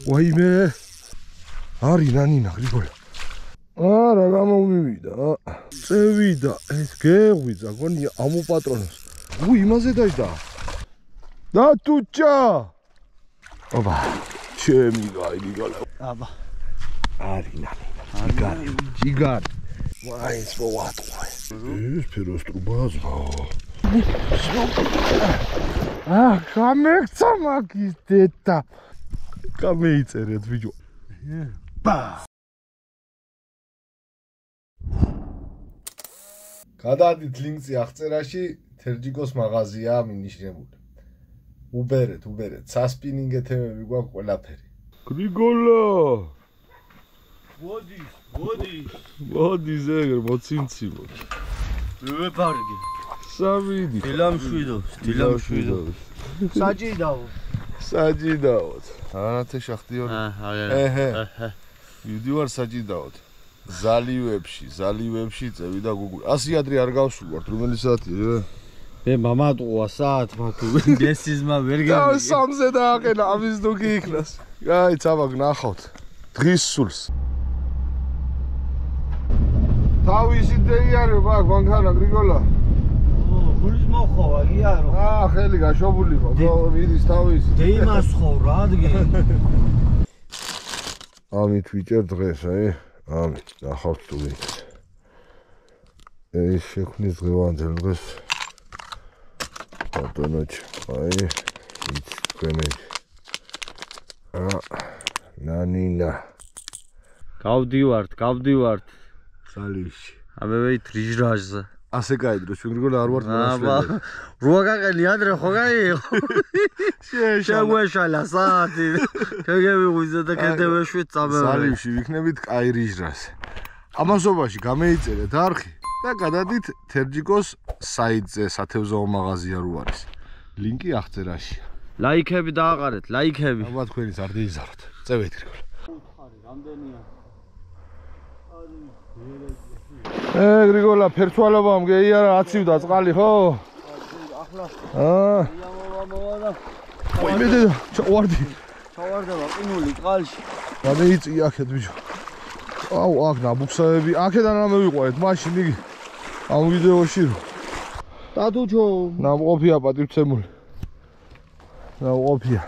ვაიმე. არი ნანინა გრიგოლა. არა გამომივიდა. წევიდა ეს გეღვიძა გონია ამოპატრონოს. იმაზე დაიჭდა. და თუჩა. აბა, ჩემი გაიგალა. აბა. არი ნანინა. ჯიგარი. ვაის მოვატყვა. ეს ფეროსტრუბაზა. გამექცა მაგის დედა. გამეიწერეთ ბიჭო. ბა. გადადით ლინკი აღწერაში, თერჯიკოს მაღაზიაა მინიშნებული. უბერეთ, სასპინინგ ეთემები გვაქვს ყველაფერი. გრიგოლა. მოდის ეგრე მოცინციმო. ვეპარგი. სამიდი. დილამშვიდო. საჭიდაოთ. არათე შახტიორი. ეჰე. ვიდივარ საჭიდაოთ. ზალივებში წევი და გუგული. 100 ადრე არ გავსულვართ, რომელი საათია? მე მამატყუა საათ მათუ გესიზმა ვერ გიგე. და 3-ზე დააყენა ამის დუგი იქნას. აი, ცაბაგ ნახავთ. დღის სულს. თავისი დეიარო მაგ მანქანა გრიგოლა. გულის მოხოვა გიარო. ხელი გაშობული მიდის თავისი. დეიმას ხო რა ადგენ. ამით ვიჭერ დღეს, ამით ნახავთ თუით. ეს შექმნის დღევანდელ დღეს. ბატონოჩ, იც თქვენები. ნანინა. გავდივართ. სალივში. აბე ტრიჟრაჟზე. ასე გაიდროს, გრიგოლა არ ვარ ნაშველი. როა გაყელი ადრე ხო გაიყო. შეგვეშალა საათი. შეგევიღვიძე და კეთებეშვით წამე. სალივში ვიქნებით კაი რიჟრას. ამასობაში გამეიწერეთ არხი და გადადით თერჯიკოს საიტზე სათევზაო მაღაზია რო არის. ლინკი აღწერაშია. ლაიქები დააყარეთ, ლაიქები. აბა თქვენიც არ დაიზაროთ. წევით გრიგოლა. რამდენია? გრიგოლა ფერცვალობამ გეიარა აცივდა წყალი ხო? ახლა. მოვა. ვაიმე ჩავარდი. ჩავარდება ყინული წყალში. გადაიწი აქეთ ბიჭო. აუ აქ ნაბუქსაები, აქედან რა მევიყვანეთ მაშინ იგი. ამ ვიდეოში რო. დადუჩო. ნამყოფია პატივცემული. ნამყოფია.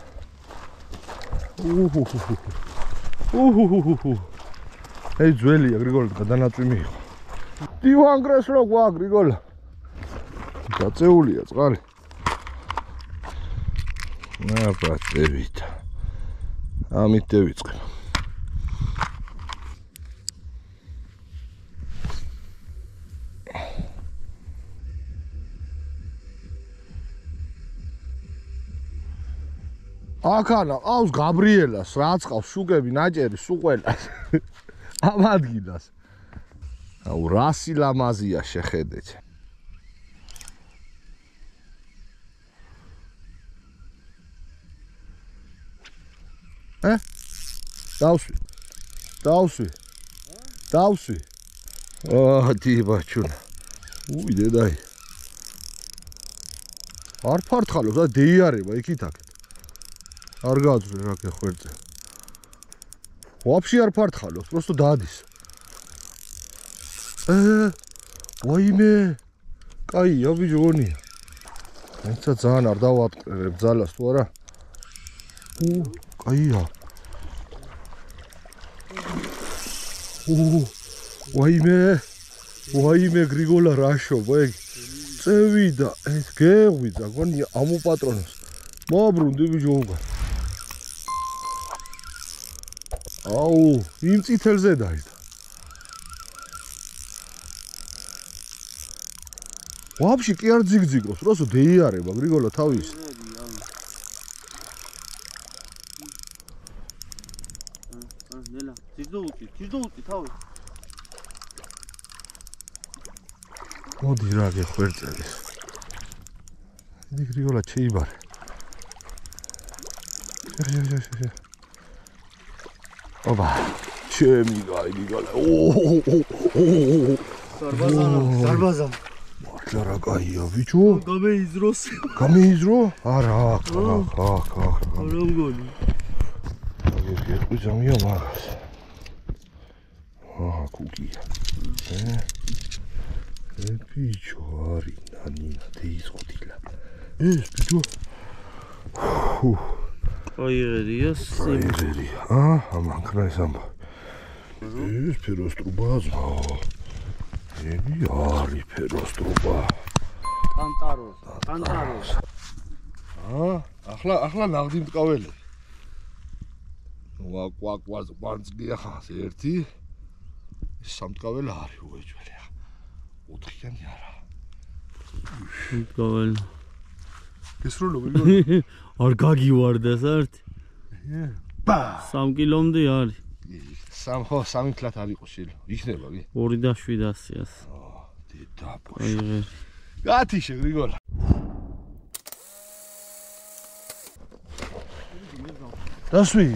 ეს ძველია გრიგოლა გადანაწვიმი იყო. დივან კრესლო გვაქვს გრიგოლა. გაწეულია წყალი. აბა წევით. ამით დავიწყებ. აკანა ყავს გაბრიელას, რაც ყავს შუკები, ნაჭერი, სუყველას. ამ ადგილას. აუ რასი ლამაზია შეხედეთ. დავსვი. დიბაჩუნა. უი დედაი. არ ფართხალობს, დეიარება იქით აქეთ. არ გაძვრე რა გეხვერწე. ვაფშე არ ფართხალობს, просто დადის. ვაიმე. კაია ბიჭო გონია. მეცა ძალიან არ დავატყერებ ძალას თუ არა. კაია. ვაიმე გრიგოლა რაშობა ეგ. წევიდა ეს გეღვიძა გონია ამოპატრონოს. მოაბრუნდი ბიჭო უკან. აუ, იმ წითელზე დაიდა. ვაფშე კი არ ძიგძიგობს, როსო დეიარება გრიგოლა თავის. ნელა, ძირდოუწი თავი. მოდი რა გეხვერწელი. გრიგოლა შეიბარე. აბა, ჩემი გაიგალა. სარბაზა. მართლა რა კაია ბიჭო გამეიზროს გამეიზრო არა აქ არა მგონი გეტყვი ზამია მაგას კუკია ბიჭო არი ნანინა დეიზღოდილა ეს ბიჭო აიღერია ამან ქრაის ამბა ეს ფეროსტრუბაა ზღაო ენი არი ფეროსტრუბა კანტაროს ახლა ნაღდი მტკაველი კვაკ ბანძგია ხას ერთი სამტკაველი არის უეჯველი ოთხიანი არა მტკაველი გესროლობ არ გაგივარდეს არტი 3 კილომდე არის 3 თლათ არ იყოს შეიძლება იქნება კი 2700-ას დედა აიღე გათიშე გრიგოლა დასვი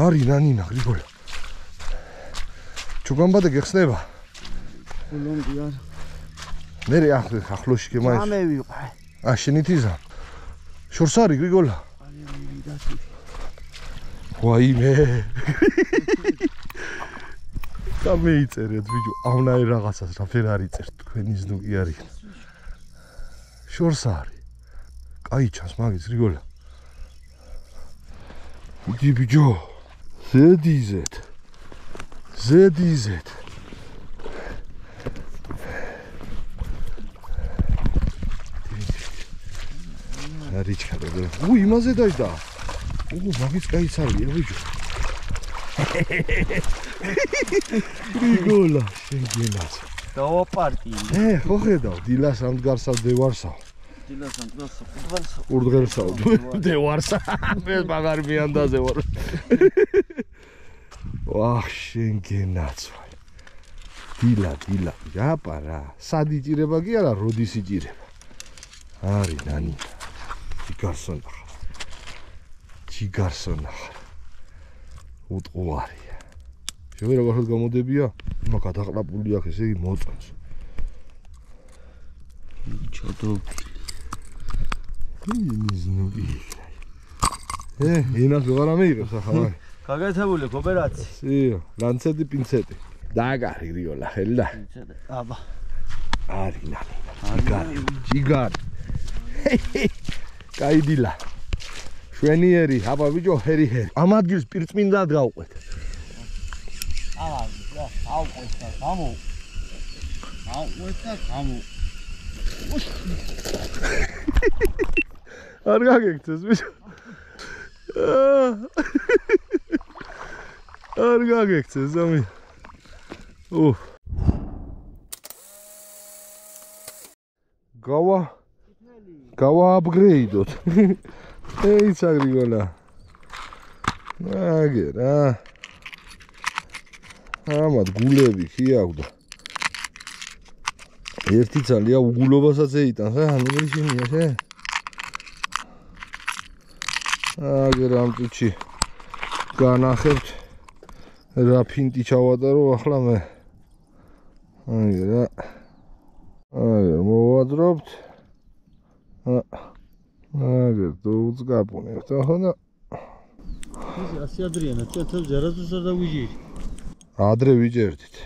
არი ნანინა გრიგოლა ჩუგამბადე გეხსნება კილომდე არ მე ახლოში გემაის ამე ვიყავ შენითიზა შორს არის გრიგოლა ვაიმე გამეიწერეთ ბიჭო ავნაი რაღაცას რაფერ არის წერთ თქვენი ზნუკი არის შორს არის კაი ჩანს მაგის გრიგოლა იგი ბიჭო ზედიზეთ არიჩქა და იმაზე დაიდა მაგის კაიცარია ბიჭო გრიგოლა შენგენაც დავაპარტი ხო ხედავ დილას ამდგარსა დევარსა ურდღელსა დევარსა მე მაგარ მიანდაზე ვარ ვახ შენგენაც დილა აპარა სად იჭირება კი არა როდის იჭირება არი ნანი ჯიგარსონა უტყუარია შევი როგორ გამოდებია იმა გადაყლაპული აქ ესე იგი მოწონს ენას ვეღარ ამეიღებს ახლა გაგეთებული კოოპერაცია ლანცეტი პინცეტი დააგარი გრიგოლა ხელი და აბა არი ნანი ჯიგარი კაიდილა შვენიერი აბა ბიჭო ჰერი ამ ადგილს პირწმინდად გავყვეთ ავყვეთ და გამო არ გაგექცეს ბიჭო არ გაგექცეს ამი გავა აპგრეიდოთ ეიცა გრიგოლა აგერა ამათ გულები კი აქვს და ერთი ძალია უგულობასაც ეიტანს მიგრიშინია შე აგერ ამ წუთში განახებთ რა ფინტი ჩავატარო ახლა მე აგერ მოვაძრობთ აგერ დოუძგაპუნებთ ახლა ასე ადრიანა ცოტა ზერაზუს არ დავიჯირი ადრე ვიჯერდით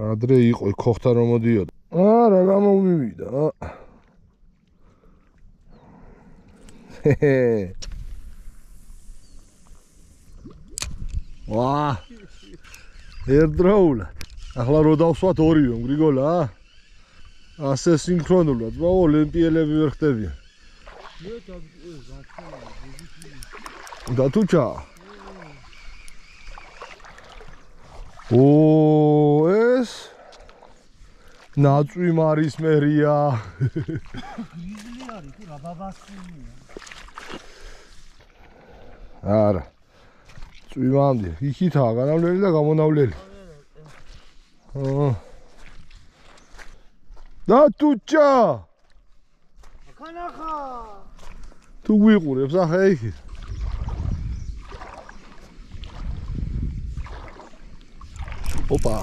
ადრე იყო ქოხთა რომ მოდიოდა რა გამომივიდა ვა ერთდროულად ახლა რო დავსვათ ორივე გრიგოლა ასე სინქრონულად ბაო ოლიმპიელები ვერ ხდებიან და თუჩა ეს ნაწვი მარის მერია გრიზლი არის თუ რა ბაბასკულია არა წვიმამდე იქითაა განავლელი და გამონავლელი და თუჩა ხანახა თუ გვიყურებს ახლა იქით ოპა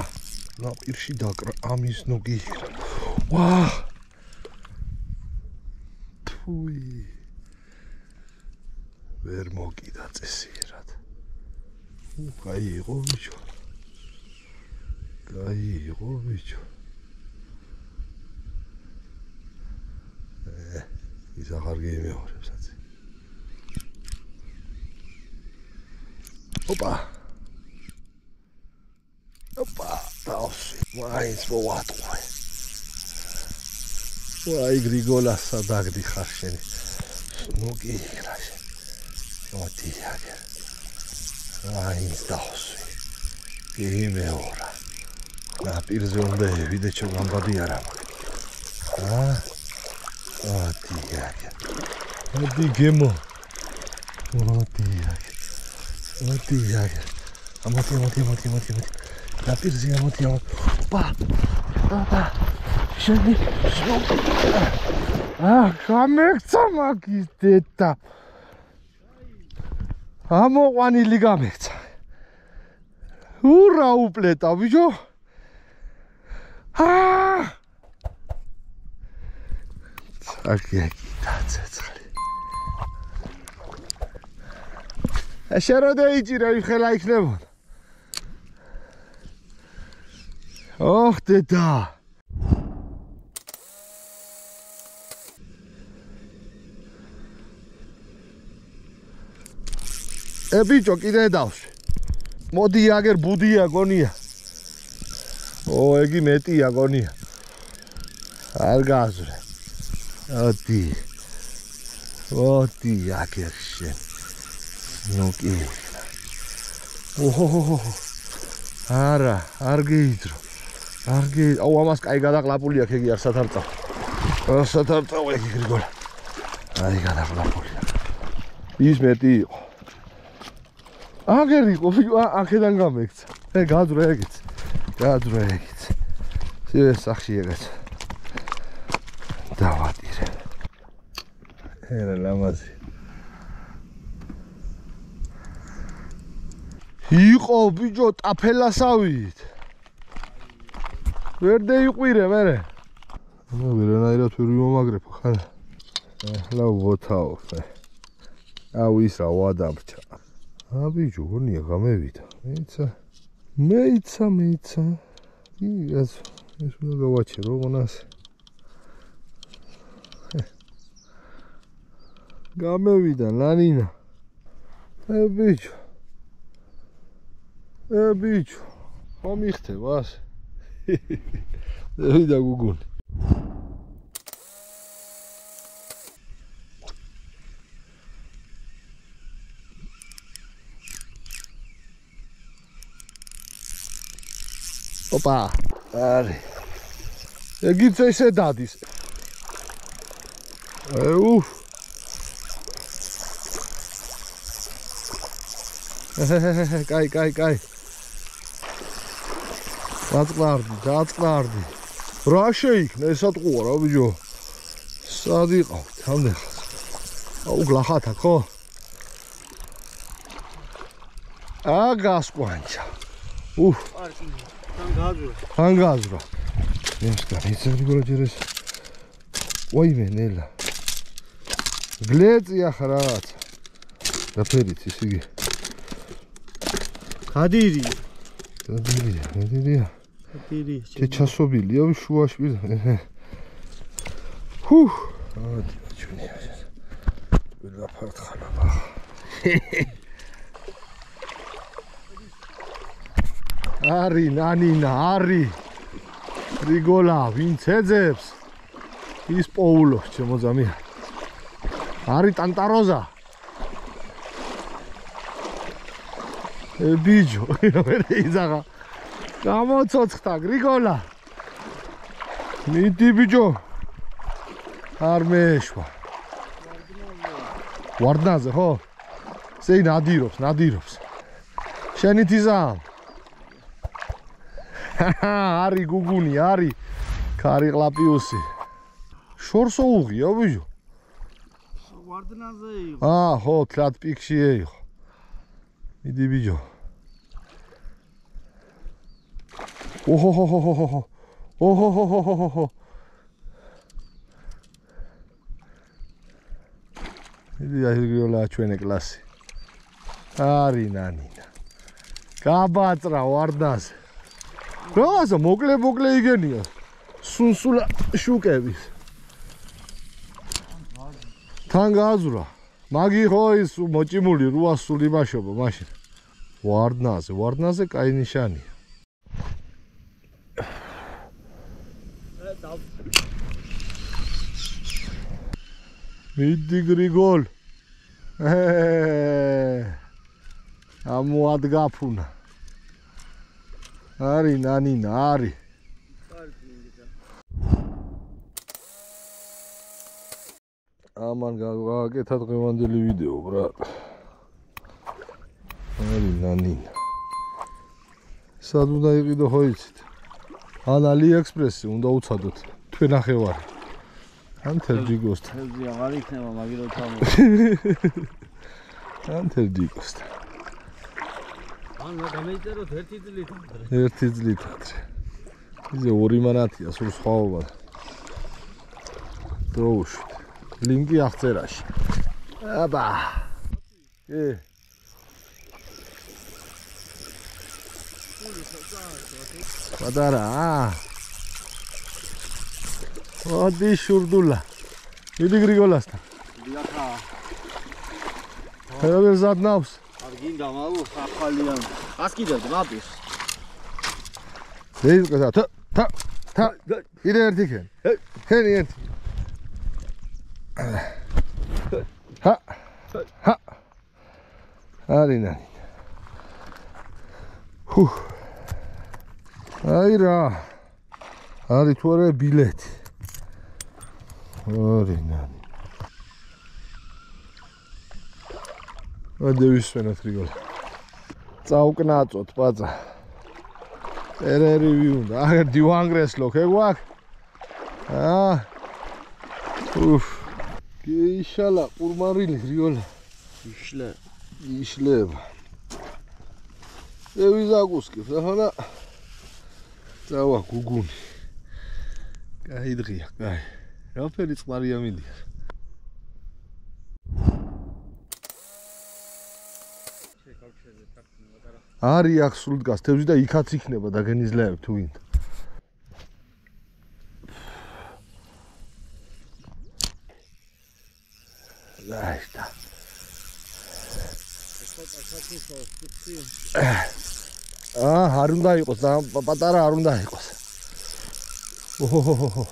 ნაპირში დაკრა ამის ნოგი. ვა! თუი. ვერ მოკიდა წესიერად. კაი იყო ბიჭო. კაი იყო ბიჭო. ის აღარ გეიმეორებს აცი. ოპა. ოპა, დაოსი. ვაიც მოვატყვე. ვაი გრიგოლა სადაგდი ხარ შენი. ნოგი ხრაშე. მოდიაგე. ვაიც დაოსი. გეიმეორა. ნაპირზე უნდა ვიდეო გამბადი არა. მოდიაგე. მოდი გემო. მოდიაგე. მოდიაგე. მოდი. ნაპირზე მოდი. ოპა. შენი. გამექცა მაგის დედა. ამოყვანილი გამექცა. ურა უპლეტა ბიჭო. აკიაკი დაცეცხლი. შეროდე იჭირე ვიხელა იქნებოდა. ოხ დედა. ბიჭო კიდე დავსვი. მოდი აგერ ბუდია გონია. ეგი მეტია გონია. არ გაზრე. მოდი აგერ შენ. ნუ კი. არა, არ გეიძრო. აუ ამას კაი გადაყლაპული აქვს ეგი არ სათარწავ. სათარწავ ეგი გრიგოლა. აი გადაყლაპული. ის მეტი იყო. აგერ იყო, აქედან გამექცა. გაძრო ეგეც. სიეს სახში ეგეც. დავატირე. ლამაზი. იყო ბიჭო ტაფელასავით. ვერ დაიყვირე მერე. ვერანაირად ვერ ვიმომაგრებ ხარ. ახლა ვოთავ. აუ ის რა ვადამრჩა. ბიჭო გონია გამევიდა. მეიცა. ის უნდა გავაჩერო გონას. გამევიდა ლანინა. ბიჭო. ხომ იხდება ასე? დავიდა გუგუნი. ოპა, არი. ეგიც ესე დადის. კაი. დაწყნარდი. რა შეიქნა ესატყუა რა ბიჭო. სად იყავთ ამდენ? აუ გლახათა ხო? გასკვანჩა. თან გააზრა. ისგარი გოლჯერეს. ვაიმე ნელა. გლეწია ხა რაღაც. დაფერით ის იგი. გადირია. ჩასობილია შუაში. ადი ჩვენი. ვერაფართხანა. არი ნანინა, არი. რიგოლა, ვინც ეძებს? ის პოულოს ჩემო ძამია. არი ტანტაროზა. ბიჭო, ვერ იზაღა. გამოცოცხდა გრიგოლა. მიდი ბიჭო. არ მეშვა. ვარდნაზე ხო? სეი ნადირობს. შენით იზამ. არი გუგუნი, არი. ქარი ყლაპიუსი. შორსო უღია ბიჭო. ვარდნაზე იყო. ხო, კლად პიქში იყო. მიდი ბიჭო. ოჰოჰოჰოჰოჰო. ოჰოჰოჰოჰოჰო. იდი აიგრიოლა ჩვენი კლასი. არი ნანინა. გაბაწრა ვარდას. რაღაცა მოკლე იგენია. სუნსულა შუკების. თან გააზურა. მაგი ხო ის მოჭიმული 800 იმაშობა მაშინ. ვარდნაზე კაი ნიშანია. მიდი გრიგოლ. ამოადგაფუნა. არი ნანინა, არი. ამან გააკეთა დღევანდელი ვიდეო, ბრატ. არი ნანინა. სად უნდა იყიდო ხო იცით? ან AliExpress-ი უნდა უცადოთ. თქვენ ახევარი. ან თერჯიგოსთან. თევზი აღარ იქნება, მაგირო თამო. ან თერჯიგოსთან. ან გამეიწეროთ 1 წლით ადრე. 1 წლით ადრე. იზე 2 მანათია, სულ სხვაობა. დროუშვით. ლინკი აღწერაში. აბა. პატარა. ოდი შურდულა. მიდი გრიგოლასთან. დიახა. ხერაბერ ზადნავს. არ გინდა მაგო ახალიან. ასკიდებ მაპის. ზეიწყეთა თა. კიდე ერთი ხენ. ხენი ერთი. ჰა. არი ნანი. ჰუ. აი რა. არის თუ არა ბილეთი. არი ნანი. ადე ვისვენოთ გრიგოლ. წაუკნაწოთ პაცა. ერერი უნდა. აგერ დივანგრესლო ქეგვაქ. უფ. გეიშალა ყურმარილი გრიგოლ. იშლება. ევიზაკუსკებს ახლა წავა გუგუნი. კაი დღეა, კაი. რაფერი წყარია მიდია. არი აქ სულ დგას თევზი და იქაც იქნება დაგენიზლაებ თუ ვინ. დაიშტა. არ უნდა იყოს და პატარა არ უნდა იყოს. ოჰოჰოჰო.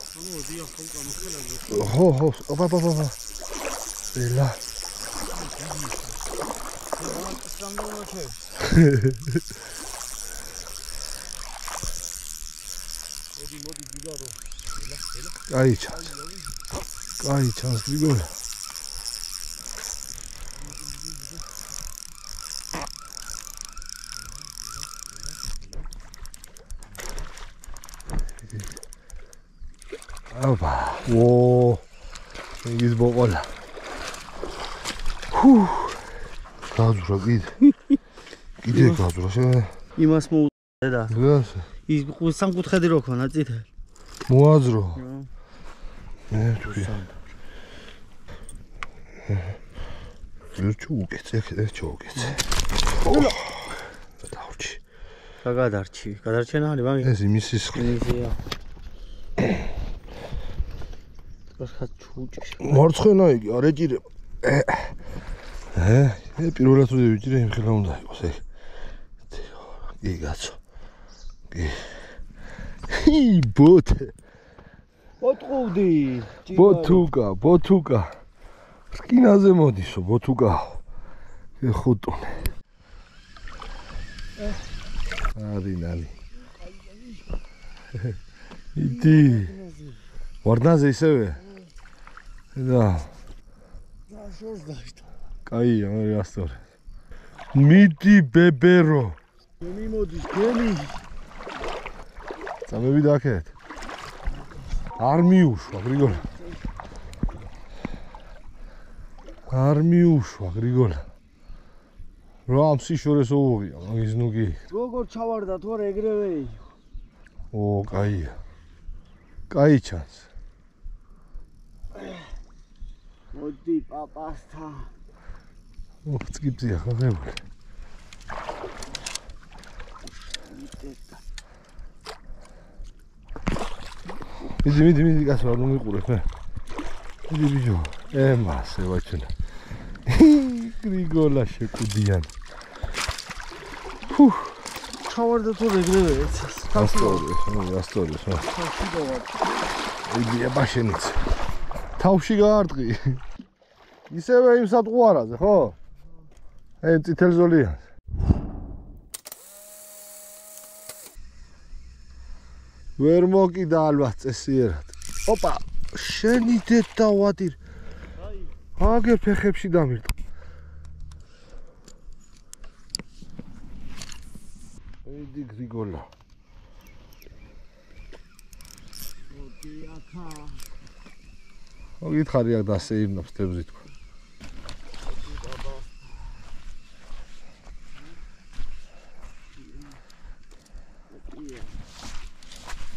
ოჰოჰო, ოპა. ელა. მოდი გიგარო. ელა. კაი ჩანს გიგო. აბა, ის ბოყოლა. ჰუ. გაძურა კიდე გაძურა შე. იმას მოუწე და. გას. ის სამკუთხედი რო ქონა წითელი. მოაძრო. ერჩო უკეთე. დაურჩი. გადარჩენა არის მაგ. ეს იმისის. იმისია. ხა ჩუჭი. მარცხენა იგი არ ეჭირება. პირველად თუ ვიჭირე იმ ხელა უნდა იყოს ეგ. კი გაცო. კი. ბოთე. ოტყუდი. ბოთუკა. სკინაზე მოდისო ბოთუკა. ხუტუნე. არი ნალი. იდი. ვარდნაზე ისევე. და. შორს დაიშტა. კაია, მე ასწორე. მიდი ბებერო. გემი მოდის, გემი. წამები დაქეთ. არ მიუშვა გრიგოლა. რა ამ სიშორეს უღია, მაგის ნუგი. როგორ ჩავარდა თუ არა ეგრევე? ო, კაია. კაი ჩანს. მოდი პაპასთან. წკიპზია ხაღებული. მიდი კაცო, არ მომიყურებ მე. მიდი ბიჭო. მასე ვაჩვენა. გრიგოლა შეკუდიან. ჩავარდა თუ რეგრევე ეცას. ასტორის. იგი აბაშენიც. თავში გაარტყი. ისევე იმ სატყუარაზე, ხო? წითელ ზოლიანს. ვერ მოკიდა ალბათ წესიერად. ოპა, შენი დედა ვადիր. აგერ ფეხებში დამირტყ. ედი გრიგოლა. მოდი აქა. მოგითხარი აქ დასეირნობს თებზი თქვა.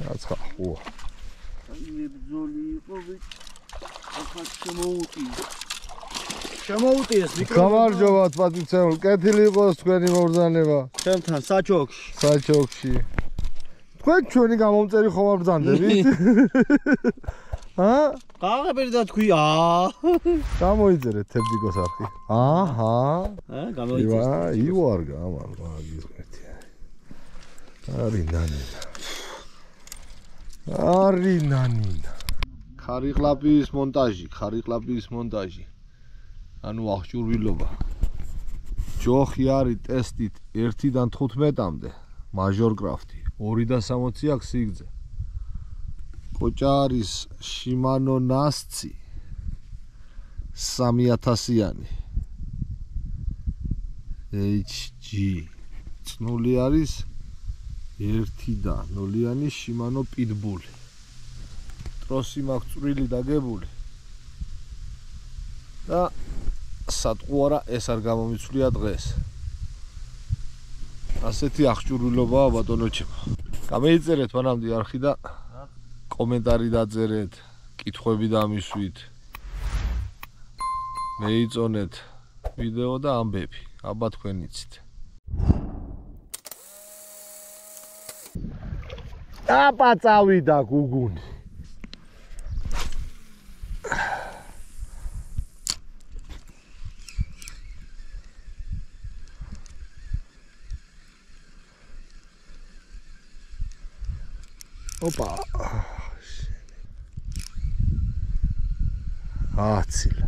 აცხა ხუა. მიბძოლი იყო ახლა შემოუტიეს მიკროფონი. გამარჯობათ პატიცეულ, კეთილი იყოს თქვენი მობრძანება. ჩემთან საჩოქში. თქვენ ჩვენი გამომწერი ხომ არ ბრძანდებით? გააღებერი და თქვი გამოიწერეთ თებდიკოს არხი. გამოიწერეთ. ივარგა ამან მაგიზღეთი. არი ნანინა. ხარიყლაპის მონტაჟი. ანუ აღჭურვილობა. ჯოხი არის ტესტით 1-დან 15-მდე, მაჟორ კრაფტი, 260 აქვს სიგრძე. კოჭა არის შიმანო ნასცი 3000-იანი. HG წნული არის 1-დან 0-იანი შიმანო პიტბული. ტროსი მაქვს წვრილი დაგებული. და სატყუარა ეს არ გამომიცვლია დღეს. ასეთი აღჭურვილობაა ბატონოჩემო. გამეიწერეთ მანამდე არხი და კომენტარი დაწერეთ, კითხვები დამისვით. მეიწონეთ ვიდეო და ამბები. აბა თქვენ იცით. აბა წავიდა გუგუნი. ოპა. აცილა.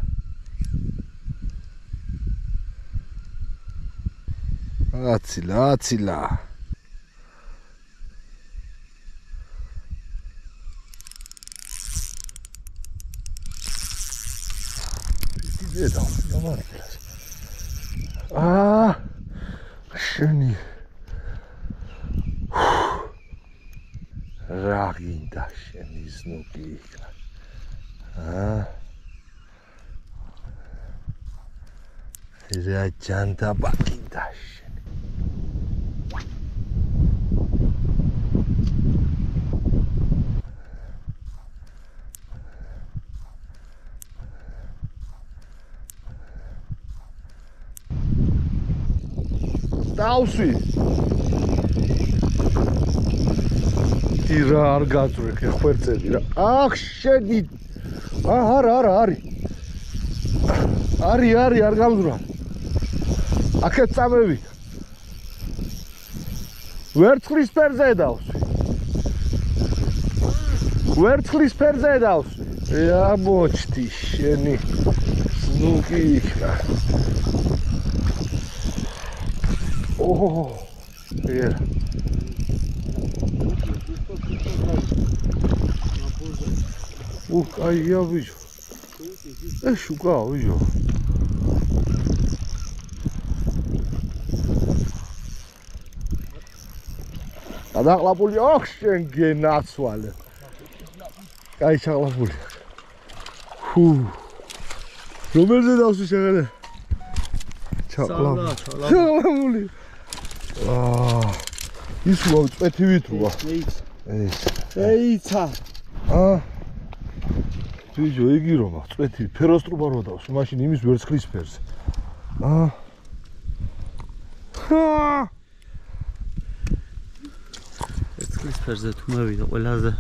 შენი რა გინდა შენი ზნუკი იქნა. რა ჯანდა ბაკინდა შენი. დავსვი. რა არ გაწვრეთ ხვერწები რა. ახ შენი. არა. არის არ გამძვრა. აქეთ წამები. ვერცხლის ფერზე დავსვი. ამოჩდი შენი ზნუკი იქნა. ერა. აია ბიჭო. შუკა ბიჭო. გადაყლაპული შენ გენაცვალე. კაი ჩაღლაპული. რომელზე დავსვი შეღერე? ჩაღლაპული. ის უავ წვეთი ვითრუა. ეიცა. ბიჭო, იგი რომ აქვს წვეთი ფეროსტრუბა რო დავს, მაშინ იმის ვერცხლის ფერს. ვერცხლის ფერზე თუ მევიდა ყველაზე.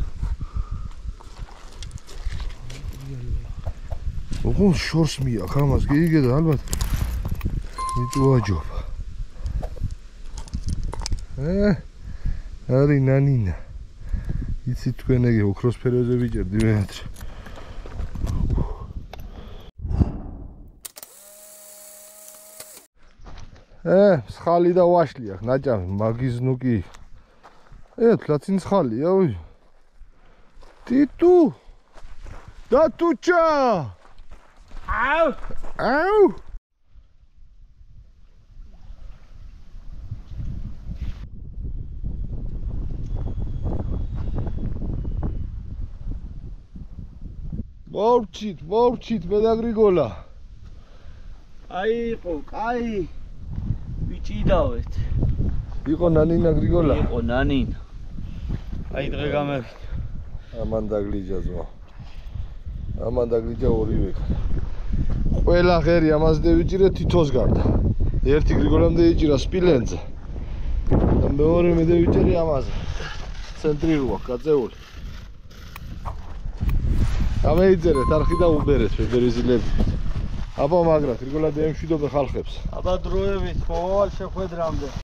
ოღონ შორს მიაქ ამას, გიგე და ალბათ მიწუაჯობა. არი ნანინა. იცი თქვენ ეგ ოქროს ფერებზე ვიჭერდი მეათრე. მსხალი და ვაშლი აქვს, ნაჭამი, მაგის ნუკი. თლაცინ მსხალია, ой. ტიტუ! და ტუჩა! აუ! აუ! მოვჩით, მე და გრიგოლა. აიყო, კაი. ვიჭიდავეთ. იყო ნანინა გრიგოლა? იყო ნანინა. აი დღე გამევიდა. ამან დაგლიჯა ზმა. ამან დაგლიჯა ორივე. ყველა ღერი ამას დევიჭირე თითოს გარდა. ერთი გრიგოლამდე იჭირა სპილენძე. და მეორე მე დევიჭერი ამაზე. ცენტრი როა გაწეული. ამეიძერეთ არხი და უბერეთ ბერეზილები. აბა მაგრა გრიგოლა დემშვიდობე ხალხებს. აბა დროებით, მოვალ შეხვედრამდე.